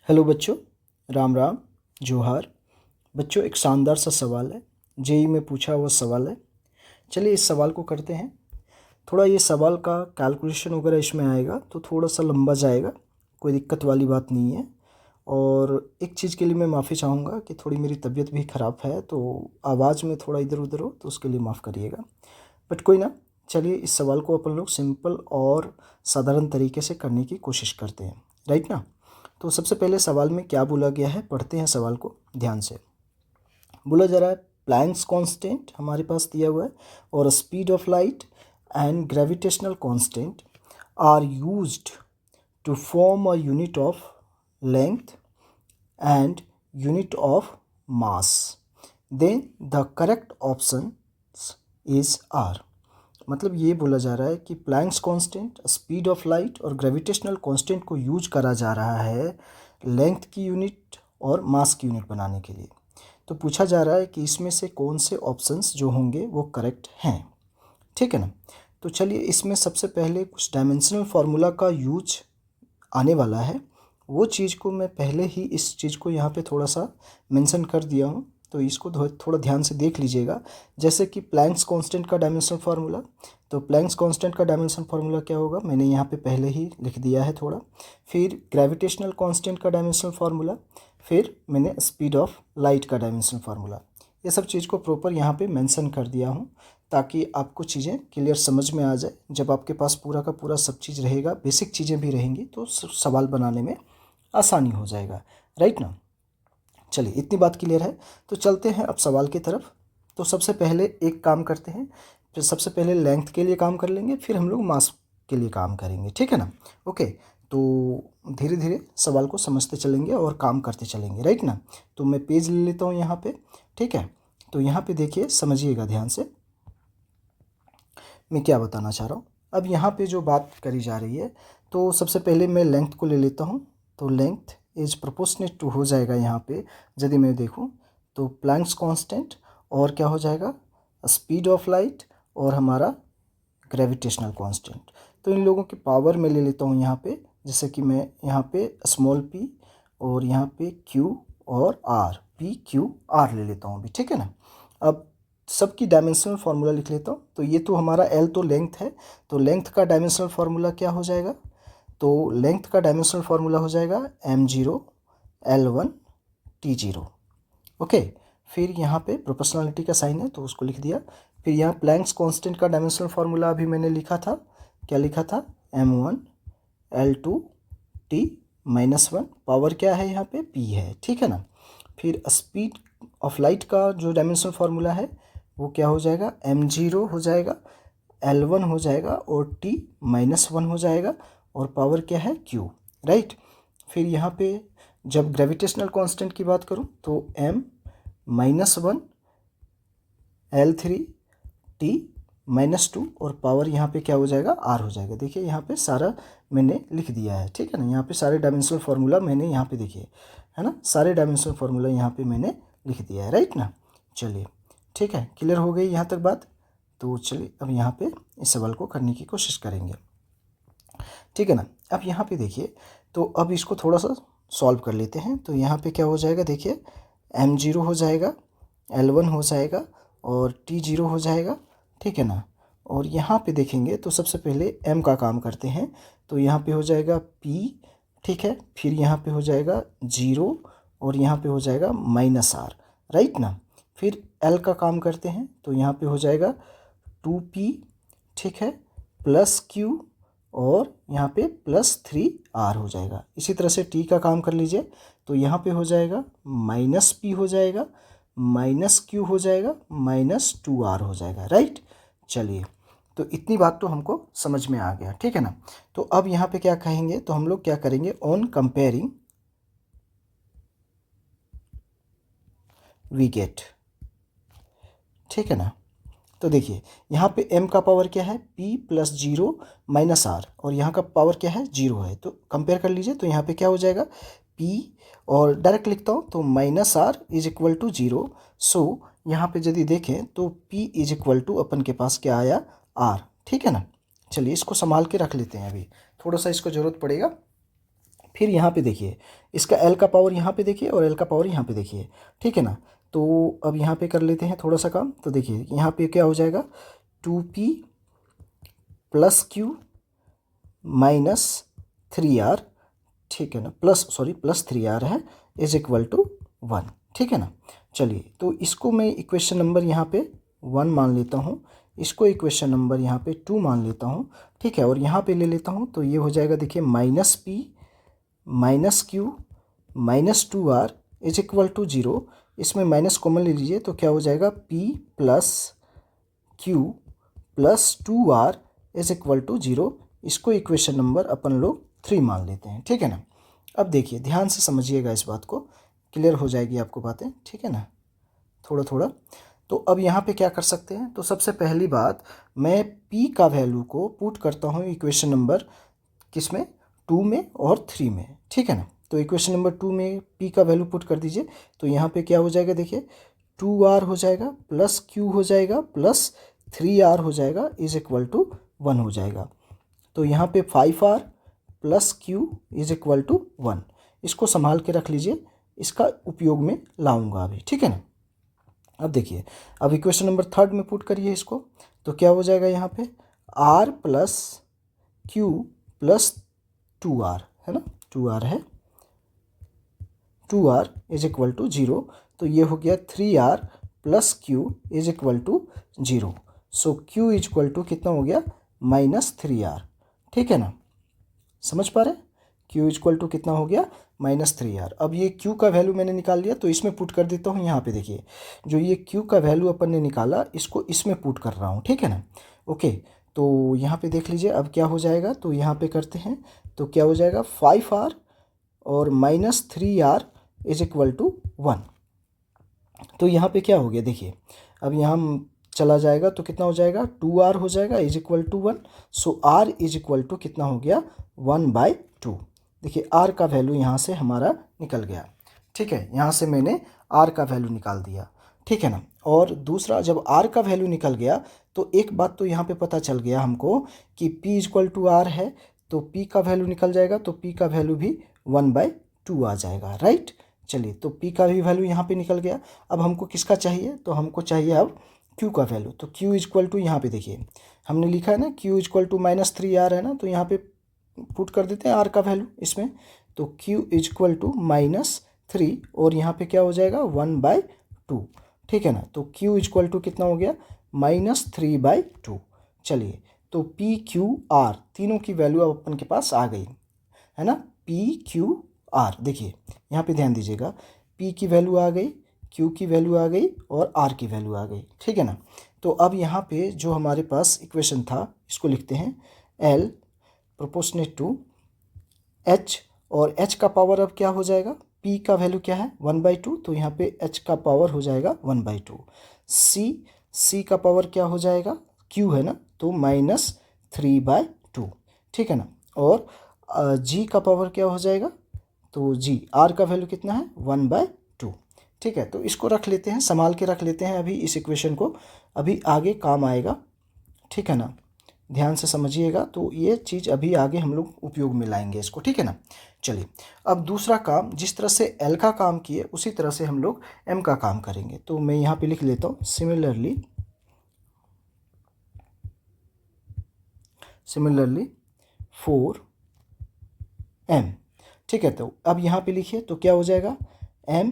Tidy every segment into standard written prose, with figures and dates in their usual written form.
Hello बच्चों, राम राम, जोहार। बच्चों, एक शानदार सा सवाल है, जेई में पूछा हुआ सवाल है। चलिए इस सवाल को करते हैं। थोड़ा ये सवाल का कैलकुलेशन वगैरह इसमें आएगा तो थोड़ा सा लंबा जाएगा, कोई दिक्कत वाली बात नहीं है। और एक चीज़ के लिए मैं माफ़ी चाहूँगा कि थोड़ी मेरी तबीयत भी ख़राब है, तो आवाज़ में थोड़ा इधर उधर हो तो उसके लिए माफ़ करिएगा। बट कोई ना, चलिए इस सवाल को अपन लोग सिंपल और साधारण तरीके से करने की कोशिश करते हैं, राइट ना। तो सबसे पहले सवाल में क्या बोला गया है, पढ़ते हैं सवाल को ध्यान से। बोला जा रहा है प्लैंक्स कांस्टेंट हमारे पास दिया हुआ है, और speed of light and gravitational constant are used to form a unit of length and unit of mass, then the correct option is R. मतलब ये बोला जा रहा है कि Planck's constant, speed of light और ग्रेविटेशनल कांस्टेंट को use करा जा रहा है लेंथ की यूनिट और मास की यूनिट बनाने के लिए। तो पूछा जा रहा है कि इसमें से कौन से ऑप्शंस जो होंगे वो करेक्ट हैं, ठीक है ना। तो चलिए इसमें सबसे पहले कुछ डायमेंशनल फार्मूला का यूज आने वाला है। वो चीज़ को मैं पहले ही इस चीज़ को यहाँ पे थोड़ा सा मेंशन कर दिया हूँ, तो इसको थोड़ा ध्यान से देख लीजिएगा। जैसे कि प्लैंक्स कांस्टेंट का डायमेंशनल फार्मूला, तो प्लैंक्स कांस्टेंट का डायमेंशनल फार्मूला क्या होगा, मैंने यहाँ पे पहले ही लिख दिया है थोड़ा। फिर ग्रेविटेशनल कांस्टेंट का डायमेंशनल फार्मूला, फिर मैंने स्पीड ऑफ लाइट का डायमेंशनल फार्मूला, ये सब चीज़ को प्रॉपर यहाँ पे मेंशन कर दिया हूँ ताकि आपको चीज़ें क्लियर समझ में आ जाए। जब आपके पास पूरा का पूरा सब चीज़ रहेगा, बेसिक चीज़ें भी रहेंगी, तो सवाल बनाने में आसानी हो जाएगा, राइट ना। चलिए इतनी बात क्लियर है, तो चलते हैं अब सवाल की तरफ। तो सबसे पहले एक काम करते हैं, फिर सबसे पहले लेंथ के लिए काम कर लेंगे, फिर हम लोग मास के लिए काम करेंगे, ठीक है ना। ओके, तो धीरे धीरे सवाल को समझते चलेंगे और काम करते चलेंगे, राइट ना। तो मैं पेज ले लेता हूँ यहाँ पे, ठीक है। तो यहाँ पे देखिए, समझिएगा ध्यान से मैं क्या बताना चाह रहा हूँ। अब यहाँ पे जो बात करी जा रही है, तो सबसे पहले मैं लेंथ को ले लेता हूँ। तो लेंथ इज प्रोपोर्शनेट टू हो जाएगा यहाँ पे, यदि मैं देखूँ तो प्लैंक्स कांस्टेंट और क्या हो जाएगा, स्पीड ऑफ लाइट और हमारा ग्रेविटेशनल कांस्टेंट। तो इन लोगों की पावर में ले लेता हूँ यहाँ पे, जैसे कि मैं यहाँ पे स्मॉल p और यहाँ पे q और r, p q r ले लेता हूँ अभी, ठीक है ना। अब सबकी डायमेंशनल फार्मूला लिख लेता हूँ। तो ये तो हमारा L तो लेंथ है, तो लेंथ का डायमेंशनल फार्मूला क्या हो जाएगा, तो लेंथ का डायमेंशनल फार्मूला हो जाएगा m0 L1 T0। ओके, फिर यहाँ पे प्रोपोर्शनलिटी का साइन है तो उसको लिख दिया। फिर यहाँ प्लैंक्स कांस्टेंट का डायमेंशनल फार्मूला अभी मैंने लिखा था, क्या लिखा था, m1 L2 T-1, पावर क्या है यहाँ पे, p है, ठीक है ना। फिर स्पीड ऑफ लाइट का जो डायमेंशनल फार्मूला है वो क्या हो जाएगा, m0 हो जाएगा, L1 हो जाएगा और T-1 हो जाएगा, और पावर क्या है, q, राइट। फिर यहाँ पे जब ग्रेविटेशनल कांस्टेंट की बात करूँ तो m-1 L3 T-2 और पावर यहाँ पे क्या हो जाएगा, r हो जाएगा। देखिए यहाँ पे सारा मैंने लिख दिया है, ठीक है ना। यहाँ पे सारे डायमेंशनल फार्मूला मैंने यहाँ पे देखिए, है ना, सारे डायमेंशनल फार्मूला यहाँ पे मैंने लिख दिया है, राइट ना। चलिए ठीक है, क्लियर हो गई यहाँ तक बात। तो चलिए अब यहाँ पे इस सवाल को करने की कोशिश करेंगे, ठीक है ना। अब यहाँ पे देखिए, तो अब इसको थोड़ा सा सॉल्व कर लेते हैं। तो यहाँ पे क्या हो जाएगा, देखिए m0 हो जाएगा, L1 हो जाएगा और T0 हो जाएगा, ठीक है ना। और यहाँ पे देखेंगे तो सबसे पहले m का काम करते हैं, तो यहाँ पे हो जाएगा p, ठीक है। फिर यहाँ पे हो जाएगा 0 और यहाँ पे हो जाएगा -r, राइट ना। फिर l का काम करते हैं, तो यहाँ पे हो जाएगा 2p, ठीक है, प्लस q और यहाँ पे +3r हो जाएगा। इसी तरह से t का काम कर लीजिए, तो यहाँ पे हो जाएगा -p हो जाएगा, -q हो जाएगा, -2r हो जाएगा, राइट। चलिए, तो इतनी बात तो हमको समझ में आ गया, ठीक है ना। तो अब यहाँ पे क्या कहेंगे, तो हम लोग क्या करेंगे, ऑन कंपेयरिंग वी गेट, ठीक है ना। तो देखिए यहाँ पे m का पावर क्या है, p + 0 - r, और यहाँ का पावर क्या है, 0 है। तो कंपेयर कर लीजिए, तो यहाँ पे क्या हो जाएगा, p, और डायरेक्ट लिखता हूँ तो -r = 0। सो यहाँ पे यदि देखें तो p = अपन के पास क्या आया, r, ठीक है ना। चलिए इसको संभाल के रख लेते हैं, अभी थोड़ा सा इसको ज़रूरत पड़ेगा। फिर यहाँ पे देखिए इसका एल का पावर यहाँ पे देखिए और एल का पावर यहाँ पे देखिए, ठीक है ना। तो अब यहाँ पे कर लेते हैं थोड़ा सा काम। तो देखिए यहाँ पे क्या हो जाएगा, 2p plus Q minus 3r, ठीक है ना, प्लस 3r है, इज इक्वल टू 1, ठीक है ना। चलिए तो इसको मैं इक्वेशन नंबर यहाँ पे 1 मान लेता हूँ, इसको इक्वेशन नंबर यहाँ पे 2 मान लेता हूँ, ठीक है। और यहाँ पे ले लेता हूँ तो ये हो जाएगा देखिए minus p minus q minus 2r is equal to 0। इसमें माइनस कॉमन ले लीजिए तो क्या हो जाएगा, p plus q plus 2r is equal to 0। इसको इक्वेशन नंबर अपन लोग 3 मान लेते हैं, ठीक है ना। अब देखिए ध्यान से समझिएगा, इस बात को क्लियर हो जाएगी आपको बातें, ठीक है ना, थोड़ा थोड़ा। तो अब यहाँ पे क्या कर सकते हैं, तो सबसे पहली बात मैं p का वैल्यू को पुट करता हूँ इक्वेशन नंबर किस में, 2 में और 3 में, ठीक है ना। तो इक्वेशन नंबर 2 में p का वैल्यू पुट कर दीजिए। तो यहाँ पे क्या हो जाएगा देखिए, 2r हो जाएगा प्लस q हो जाएगा प्लस 3r हो जाएगा इज इक्वल टू 1 हो जाएगा। तो यहाँ पे 5r plus q is equal to 1। इसको संभाल के रख लीजिए, इसका उपयोग में लाऊंगा अभी, ठीक है ना। अब देखिए, अब इक्वेशन नंबर 3 में पुट करिए इसको, तो क्या हो जाएगा यहाँ पे, r plus q plus 2r, है ना, 2r है, 2r इज इक्वल टू 0। तो ये हो गया 3r plus q is equal to 0। So q is equal to कितना हो गया, -3r, ठीक है ना, समझ पा रहे हैं। q इज इक्वल टू कितना हो गया, -3r। अब ये q का वैल्यू मैंने निकाल लिया तो इसमें पुट कर देता हूँ। यहाँ पे देखिए जो ये q का वैल्यू अपन ने निकाला इसको इसमें पुट कर रहा हूँ, ठीक है ना। ओके, तो यहाँ पे देख लीजिए अब क्या हो जाएगा, तो यहाँ पे करते हैं तो क्या हो जाएगा, 5r और -3r इज इक्वल टू 1। तो यहाँ पे क्या हो गया देखिए, अब यहाँ चला जाएगा तो कितना हो जाएगा, 2r हो जाएगा is equal to 1। So r is equal to कितना हो गया, 1/2। देखिए r का वैल्यू यहाँ से हमारा निकल गया, ठीक है, यहाँ से मैंने r का वैल्यू निकाल दिया, ठीक है ना। और दूसरा, जब r का वैल्यू निकल गया तो एक बात तो यहाँ पे पता चल गया हमको कि p is equal to r है, तो p का वैल्यू निकल जाएगा, तो p का वैल्यू भी 1/2 आ जाएगा, राइट। चलिए तो p का भी वैल्यू यहाँ पे निकल गया। अब हमको किसका चाहिए, तो हमको चाहिए अब q का वैल्यू। तो q इज इक्वल टू, यहाँ पे देखिए हमने लिखा है ना q is equal to -3r है ना, तो यहाँ पे पुट कर देते हैं r का वैल्यू इसमें। तो q इज इक्वल टू -3 और यहाँ पे क्या हो जाएगा, 1/2, ठीक है ना। तो q इज इक्वल टू कितना हो गया, -3/2। चलिए तो p q r तीनों की वैल्यू अब अपन के पास आ गई है ना, p q r। देखिए यहाँ पे ध्यान दीजिएगा, p की वैल्यू आ गई, q की वैल्यू आ गई और r की वैल्यू आ गई, ठीक है ना। तो अब यहाँ पे जो हमारे पास इक्वेशन था इसको लिखते हैं l प्रोपोर्शनेट टू h, और h का पावर अब क्या हो जाएगा, p का वैल्यू क्या है 1/2, तो यहाँ पे h का पावर हो जाएगा 1/2। c का पावर क्या हो जाएगा, q है ना, तो -3/2, ठीक है ना। और g का पावर क्या हो जाएगा, तो g, r का वैल्यू कितना है 1/2, ठीक है। तो इसको रख लेते हैं, संभाल के रख लेते हैं अभी इस इक्वेशन को, अभी आगे काम आएगा, ठीक है ना। ध्यान से समझिएगा, तो ये चीज़ अभी आगे हम लोग उपयोग में लाएंगे इसको, ठीक है ना। चलिए अब दूसरा काम, जिस तरह से L का काम किए उसी तरह से हम लोग M का काम करेंगे। तो मैं यहाँ पे लिख लेता हूँ सिमिलरली 4 M, ठीक है। तो अब यहाँ पे लिखिए तो क्या हो जाएगा, M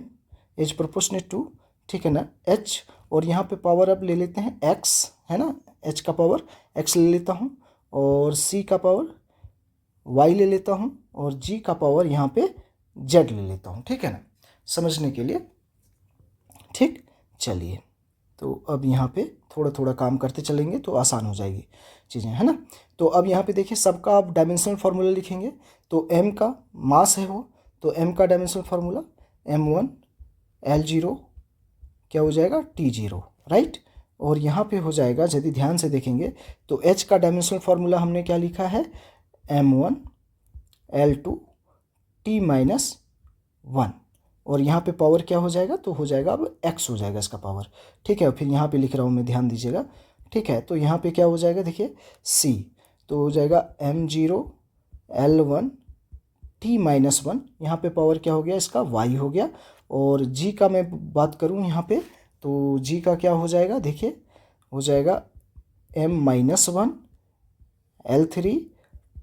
इज प्रोपोर्शनेट टू, ठीक है ना, H, और यहाँ पे पावर अब ले लेते हैं X, है ना, H का पावर X ले लेता हूँ, और C का पावर Y ले लेता हूँ, और G का पावर यहाँ पे Z ले लेता हूँ, ठीक है ना, समझने के लिए, ठीक। चलिए तो अब यहाँ पे थोड़ा थोड़ा काम करते चलेंगे तो आसान हो जाएगी चीज़ें, है ना। तो अब यहाँ पे देखिए सबका आप डायमेंशनल फार्मूला लिखेंगे। तो m का मास है वो, तो m का डायमेंशनल फार्मूला m1 L0 क्या हो जाएगा T0, राइट। और यहाँ पे हो जाएगा, यदि ध्यान से देखेंगे तो h का डायमेंशनल फार्मूला हमने क्या लिखा है, m1 L2 T-1, और यहाँ पे पावर क्या हो जाएगा, तो हो जाएगा अब x हो जाएगा इसका पावर, ठीक है। फिर यहाँ पे लिख रहा हूँ मैं, ध्यान दीजिएगा, ठीक है। तो यहाँ पे क्या हो जाएगा देखिए c, तो हो जाएगा m0 L1 T minus one, यहाँ पे पावर क्या हो गया इसका वाई हो गया। और जी का मैं बात करूँ यहाँ पे तो जी का क्या हो जाएगा, देखिए हो जाएगा M minus one L three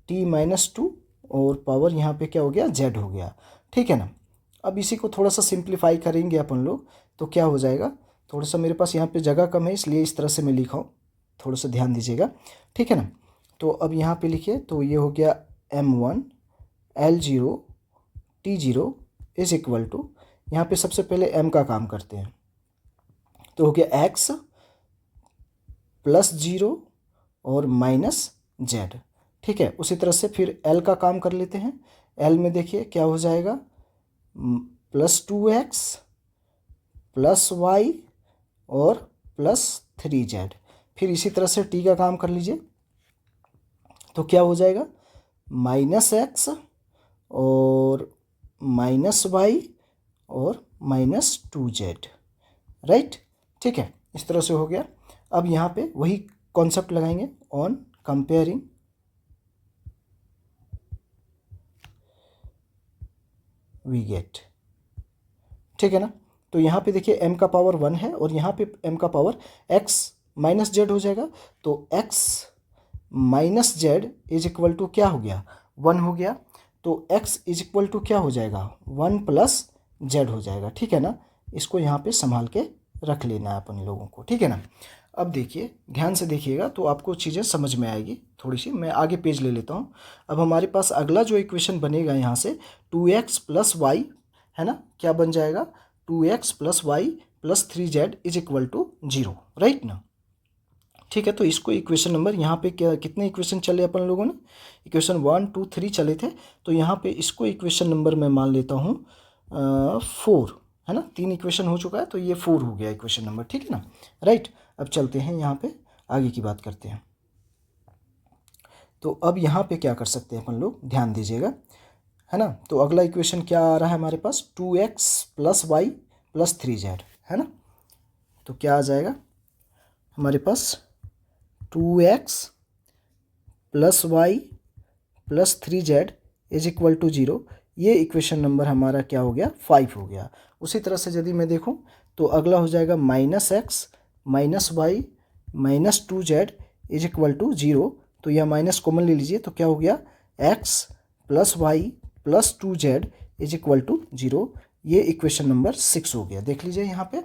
T minus two और पावर यहाँ पे क्या हो गया जेड हो गया, ठीक है ना। अब इसी को थोड़ा सा सिंप्लीफाई करेंगे अपन लोग तो क्या हो जाएगा, थोड़ा सा मेरे पास यहाँ पे जगह कम है इसलिए इस तरह से मैं लिखा हूँ, थोड़ा सा ध्यान दीजिएगा, ठीक है ना। तो अब यहाँ पे लिखिए तो ये हो गया M one L zero T zero is equal to, यहाँ पे सबसे पहले एम का काम करते हैं तो हो गया एक्स प्लस जीरो और माइनस जेड, ठीक है। उसी तरह से फिर एल का काम कर लेते हैं। एल में देखिए क्या हो जाएगा plus two x plus y और प्लस थ्री जेड। फिर इसी तरह से टी का काम कर लीजिए तो क्या हो जाएगा माइनस एक्स और माइनस वाई और माइनस टू जेड, राइट, ठीक है। इस तरह से हो गया। अब यहाँ पे वही कॉन्सेप्ट लगाएंगे ऑन कंपेयरिंग वी गेट, ठीक है ना। तो यहाँ पे देखिए m का पावर 1 है और यहाँ पे m का पावर x माइनस जेड हो जाएगा। तो x minus z is equal to क्या हो गया 1 हो गया। तो x इज इक्वल टू क्या हो जाएगा 1 प्लस जेड हो जाएगा, ठीक है ना। इसको यहाँ पे संभाल के रख लेना है अपन लोगों को, ठीक है ना। अब देखिए ध्यान से देखिएगा तो आपको चीज़ें समझ में आएगी थोड़ी सी। मैं आगे पेज ले लेता हूँ। अब हमारे पास अगला जो इक्वेशन बनेगा यहाँ से 2x प्लस वाई है ना, क्या बन जाएगा 2x plus y plus three z is equal to zero, right ना, ठीक है। तो इसको इक्वेशन नंबर यहाँ पे क्या कितने इक्वेशन चले अपन लोगों ने, इक्वेशन 1 2 3 चले थे। तो यहाँ पे इसको इक्वेशन नंबर मैं मान लेता हूँ 4 है ना, 3 इक्वेशन हो चुका है तो ये 4 हो गया इक्वेशन नंबर, ठीक है ना, राइट। अब चलते हैं यहाँ पे आगे की बात करते हैं। तो अब यहाँ पे क्या कर सकते हैं अपन लोग, ध्यान दीजिएगा, है ना। तो अगला इक्वेशन क्या आ रहा है हमारे पास 2x plus y plus three z, है ना। तो क्या आ जाएगा हमारे पास 2x plus y plus three z is equal to zero. ये इक्वेशन नंबर हमारा क्या हो गया 5 हो गया। उसी तरह से यदि मैं देखूं तो अगला हो जाएगा minus x minus y minus two z is equal to zero. तो यह माइनस कॉमन ले लीजिए तो क्या हो गया x plus y plus two z is equal to zero. ये इक्वेशन नंबर 6 हो गया, देख लीजिए यहाँ पे,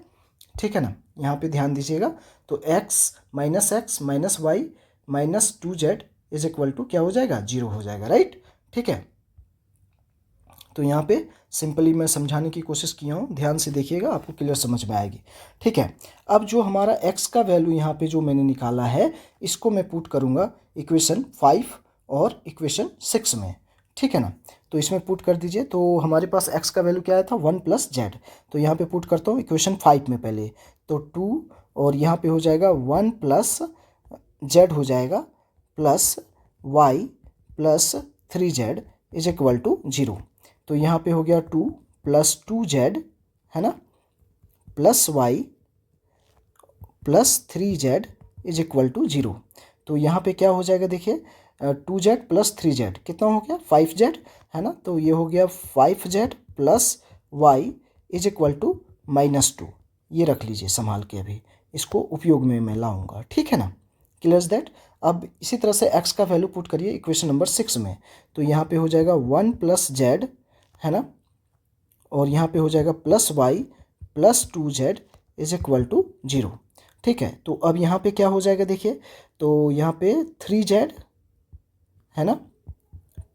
ठीक है ना। यहाँ पे ध्यान दीजिएगा तो x minus y minus two z is equal to क्या हो जाएगा जीरो हो जाएगा, राइट, ठीक है। तो यहाँ पे सिंपली मैं समझाने की कोशिश किया हूँ, ध्यान से देखिएगा आपको क्लियर समझ में आएगी, ठीक है। अब जो हमारा x का वैल्यू यहाँ पे जो मैंने निकाला है इसको मैं पुट करूँगा इक्वेशन 5 और इक्वेशन 6 में, ठीक है ना। तो इसमें पुट कर दीजिए तो हमारे पास x का वैल्यू क्या आया था 1 प्लस जेड। तो यहाँ पे पुट करता हूँ इक्वेशन 5 में पहले तो 2 और यहाँ पे हो जाएगा 1 प्लस जेड हो जाएगा plus y plus three z is equal to zero. तो यहाँ पे हो गया 2 प्लस टू जेड है ना plus y plus three z is equal to zero. तो यहाँ पे क्या हो जाएगा देखिए 2z प्लस थ्री जेड कितना हो गया 5z है ना। तो ये हो गया 5z plus y is equal to minus two. ये रख लीजिए संभाल के, अभी इसको उपयोग में मैं लाऊंगा, ठीक है ना, क्लियर दैट। अब इसी तरह से x का वैल्यू पुट करिए इक्वेशन नंबर 6 में। तो यहाँ पे हो जाएगा 1 प्लस जेड है ना और यहाँ पे हो जाएगा plus y plus two z is equal to zero, ठीक है। तो अब यहाँ पे क्या हो जाएगा देखिए तो यहाँ पे थ्री जेड है ना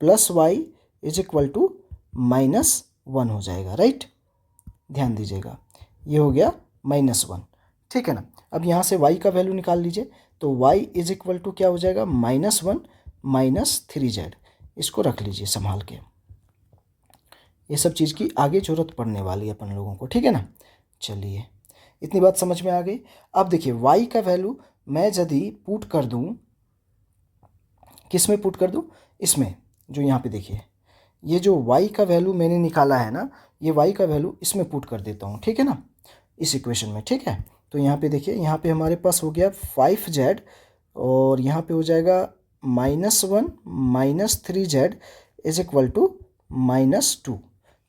plus y is equal to minus one हो जाएगा, राइट, ध्यान दीजिएगा ये हो गया माइनस वन, ठीक है ना। अब यहाँ से y का वैल्यू निकाल लीजिए तो y इज इक्वल टू क्या हो जाएगा minus one minus three Z. इसको रख लीजिए संभाल के, ये सब चीज़ की आगे जरूरत पड़ने वाली है अपन लोगों को, ठीक है ना। चलिए इतनी बात समझ में आ गई। अब देखिए y का वैल्यू मैं यदि पुट कर दूं, किस में पुट कर दूं, इसमें जो यहाँ पे देखिए ये जो y का वैल्यू मैंने निकाला है ना ये y का वैल्यू इसमें पुट कर देता हूँ, ठीक है ना, इस इक्वेशन में, ठीक है। तो यहाँ पे देखिए यहाँ पे हमारे पास हो गया 5z और यहाँ पे हो जाएगा minus one minus three z is equal to -2,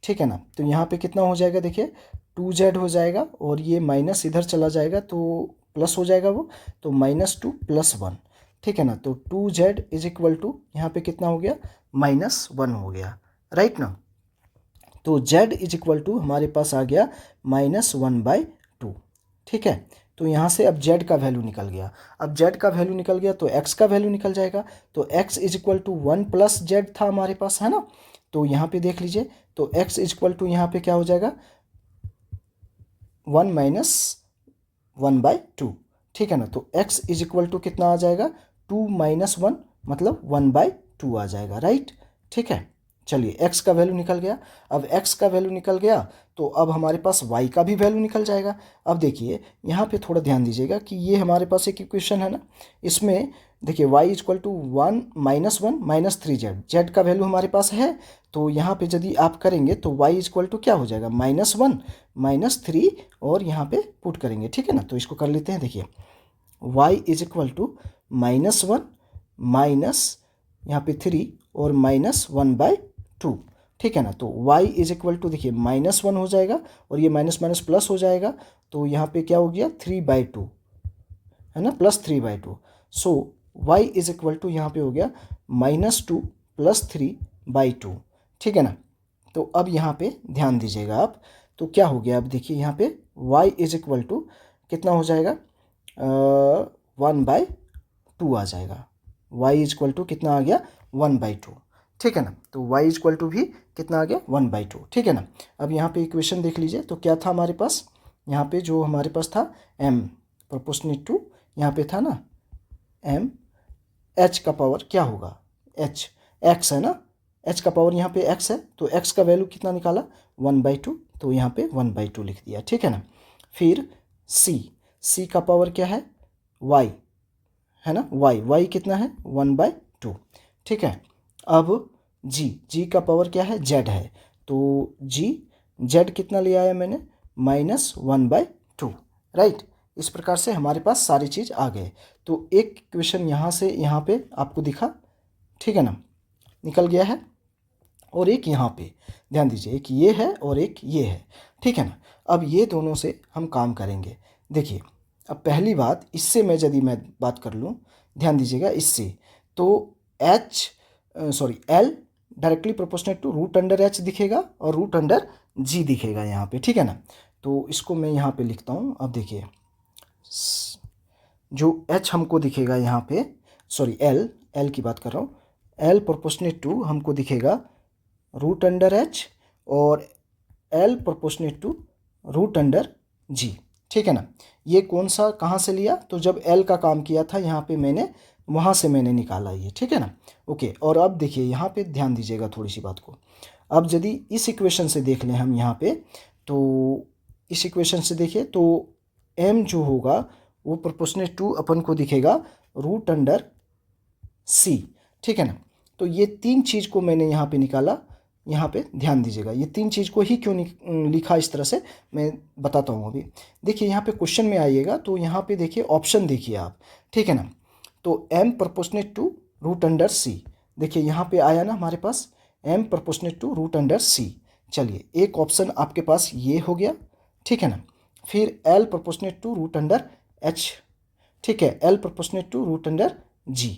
ठीक है ना। तो यहाँ पे कितना हो जाएगा, देखिए 2z हो जाएगा और ये माइनस इधर चला जाएगा तो प्लस हो जाएगा वो, तो -2 + 1, ठीक है ना। तो 2z इज इक्वल टू यहाँ पे कितना हो गया, -1 हो गया, राइट ना। तो z इज इक्वल टू हमारे पास आ गया -1/2, ठीक है। तो यहाँ से अब z का वैल्यू निकल गया, अब z का वैल्यू निकल गया तो x का वैल्यू निकल जाएगा। तो x is equal to 1 + z था हमारे पास, है ना। तो यहाँ पे देख लीजिए, तो x इज इक्वल टू यहाँ पे क्या हो जाएगा, 1 - 1/2, ठीक है ना। तो x इज इक्वल टू कितना आ जाएगा, 2 - 1 मतलब 1/2 आ जाएगा, राइट, ठीक है। चलिए x का वैल्यू निकल गया, अब x का वैल्यू निकल गया तो अब हमारे पास y का भी वैल्यू निकल जाएगा। अब देखिए यहाँ पे थोड़ा ध्यान दीजिएगा कि ये हमारे पास एक इक्वेशन है ना, इसमें देखिए y is equal to 1 - 1 - 3z, z का वैल्यू हमारे पास है। तो यहाँ पे यदि आप करेंगे तो y इज इक्वल टू क्या हो जाएगा, -1 - 3 और यहाँ पे पुट करेंगे, ठीक है ना। तो इसको कर लेते हैं, देखिए y is equal to -1 minus यहाँ पे 3 और -1/2, ठीक है ना। तो y इज इक्वल टू देखिए -1 हो जाएगा और ये माइनस माइनस प्लस हो जाएगा, तो यहाँ पे क्या हो गया 3/2, है ना, +3/2। सो y इज इक्वल टू यहाँ पे हो गया -2 + 3/2, ठीक है ना। तो अब यहाँ पे ध्यान दीजिएगा आप, तो क्या हो गया, अब देखिए यहाँ पे y इज इक्वल टू कितना हो जाएगा, 1/2 आ जाएगा। y इज इक्वल टू कितना आ गया, 1/2, ठीक है ना। तो y इज इक्वल टू भी कितना आ गया, 1/2, ठीक है ना। अब यहाँ पे इक्वेशन देख लीजिए, तो क्या था हमारे पास, यहाँ पे जो हमारे पास था m प्रोपोर्शनेट टू, यहाँ पे था ना m, h का पावर क्या होगा, h, x है ना, h का पावर यहाँ पे x है, तो x का वैल्यू कितना निकाला, 1/2, तो यहाँ पे 1/2 लिख दिया, ठीक है ना। फिर c का पावर क्या है, y है ना, y कितना है, 1/2, ठीक है। अब g का पावर क्या है, z है, तो z कितना ले आया मैंने, -1/2, राइट। इस प्रकार से हमारे पास सारी चीज़ आ गए। तो एक इक्वेशन यहाँ से यहाँ पे आपको दिखा, ठीक है ना, निकल गया है, और एक यहाँ पे ध्यान दीजिए, एक ये है और एक ये है, ठीक है ना। अब ये दोनों से हम काम करेंगे। देखिए अब पहली बात, इससे यदि मैं बात कर लूँ, ध्यान दीजिएगा, इससे तो L directly proportionate to √h दिखेगा और √g दिखेगा यहाँ पे, ठीक है ना। तो इसको मैं यहाँ पे लिखता हूँ। अब देखिए जो h हमको दिखेगा यहाँ पे, L की बात कर रहा हूँ, L प्रोपोर्शनेट टू हमको दिखेगा √h और L प्रोपोर्शनेट टू √g, ठीक है ना। ये कौन सा कहाँ से लिया, तो जब L का काम किया था यहाँ पे मैंने, वहाँ से मैंने निकाला ये, ठीक है ना, ओके। और अब देखिए यहाँ पे ध्यान दीजिएगा थोड़ी सी बात को, अब यदि इस इक्वेशन से देख लें हम यहाँ पे, तो इस इक्वेशन से देखिए तो m जो होगा वो प्रोपोर्शनेट टू अपन को दिखेगा √c, ठीक है ना। तो ये तीन चीज़ को मैंने यहाँ पे निकाला, यहाँ पे ध्यान दीजिएगा, ये तीन चीज़ को ही क्यों लिखा इस तरह से मैं बताता हूँ अभी। देखिए यहाँ पे क्वेश्चन में आइएगा तो यहाँ पे देखिए ऑप्शन देखिए आप, ठीक है ना। तो m प्रोपोर्शनेट टू √c, देखिए यहाँ पे आया ना हमारे पास m प्रोपोर्शनेट टू √c। चलिए एक ऑप्शन आपके पास ये हो गया, ठीक है ना। फिर L प्रोपोर्शनेट टू √h, ठीक है, L प्रोपोर्शनेट टू √g,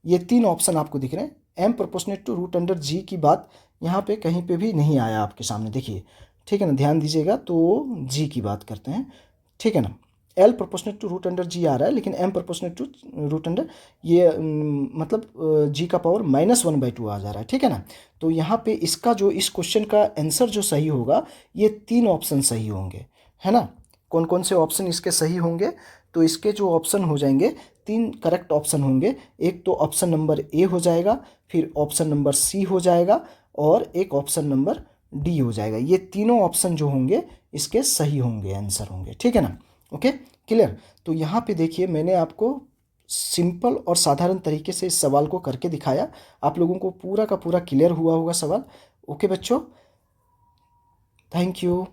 ये तीन ऑप्शन आपको दिख रहे हैं। m प्रोपोर्शनेट टू √g की बात यहाँ पे कहीं पे भी नहीं आया आपके सामने, देखिए, ठीक है ना, ध्यान दीजिएगा। तो g की बात करते हैं, ठीक है ना। L प्रोपोर्शनेट टू √g आ रहा है, लेकिन m प्रोपोर्शनेट टू √, ये मतलब g का पावर -1/2 आ जा रहा है, ठीक है ना। तो यहाँ पे इसका जो इस क्वेश्चन का आंसर जो सही होगा, ये तीन ऑप्शन सही होंगे, है ना। कौन कौन से ऑप्शन इसके सही होंगे, तो इसके जो ऑप्शन हो जाएंगे, तीन करेक्ट ऑप्शन होंगे। एक तो ऑप्शन नंबर ए हो जाएगा, फिर ऑप्शन नंबर सी हो जाएगा और एक ऑप्शन नंबर डी हो जाएगा। ये तीनों ऑप्शन जो होंगे इसके सही होंगे, आंसर होंगे, ठीक है ना, ओके, क्लियर। तो यहाँ पे देखिए मैंने आपको सिंपल और साधारण तरीके से इस सवाल को करके दिखाया, आप लोगों को पूरा का पूरा क्लियर हुआ होगा सवाल। ओके बच्चों, थैंक यू।